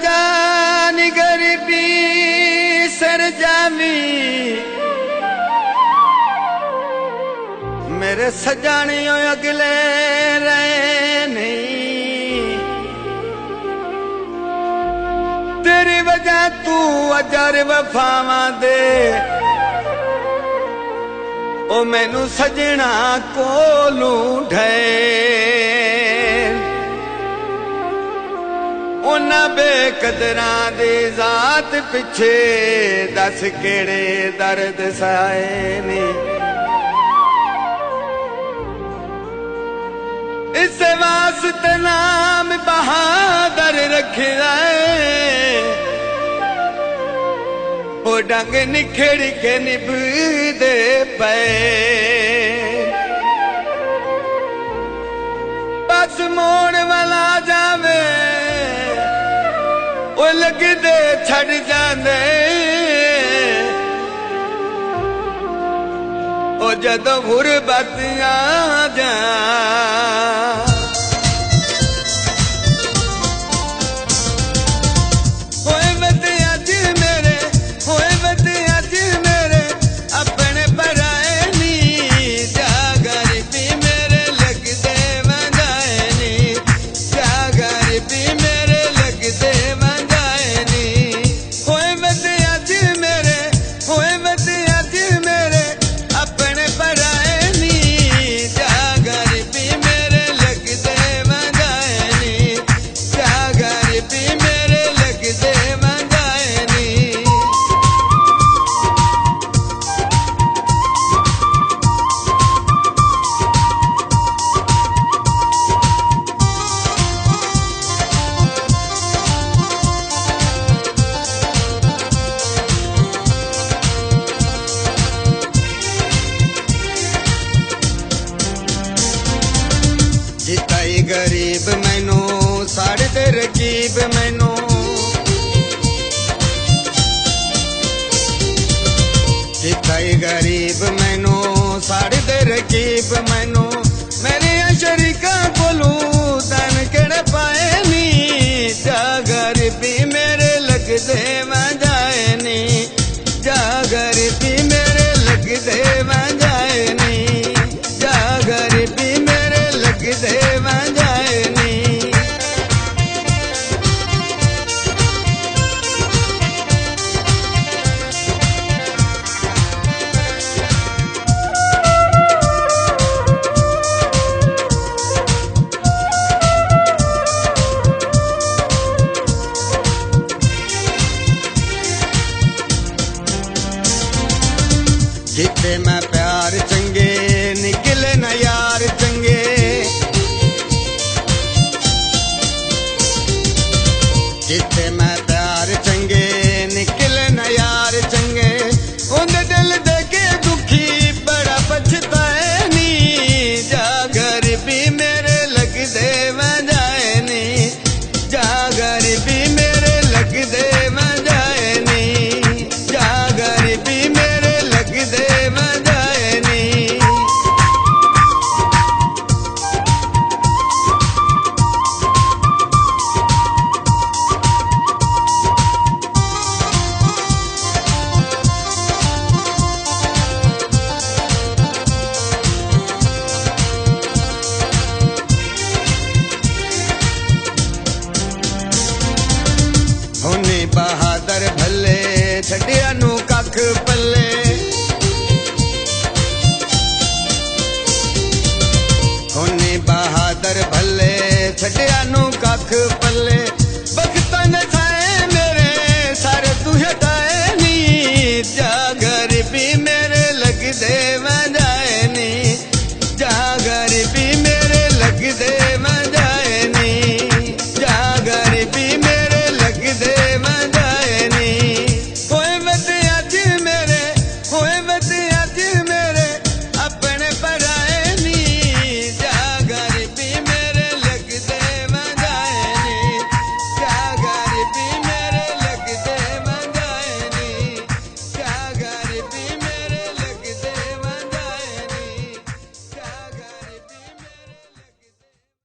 जानी गरीबी sir Xavi मेरे सजानियों अगले रहे नहीं। तेरी वजह तू अजार वफावा दे ओ मैनू सजना कोलू ढे उन्हां बेकदरां दी जात पिछे दस केड़े दर्द साए ने। इस वास्ते नाम बहादुर रखिया ओ डंग निखड़ के निभदे पे बस मोड़ वाला जावे ओ लगदे छड़ जांदे ओ जदों गुरबत आ जा गरीब मैनू साढ़े ते रकीब मैनू जिताई गरीब मैनू साढ़े ते रकीब मैनू मेरे शरीका कोलू तन केड़े पाए नी जा गरीबी मेरे लगदे मैं जाए नी जा गरीबी मेरे लगदे मैं जाए नी जा गरीबी मेरे लगदे मैं जिते मैं प्यार चंगे निकले न यार चंगे जिते मैं प्यार चंगे निकले न यार चंगे उन्हें दिल देके दुखी बड़ा पछताए नी जा गरीबी मेरे लगदे मैं जाए नी जा गरीबी मेरे लगदे मैं जाए नी जा गरीबी मेरे लगदे मैं जाए नी। होने बहादुर भले छड़िया नू कख पल्ले होने बहादुर भले छड़िया नू कख पल्ले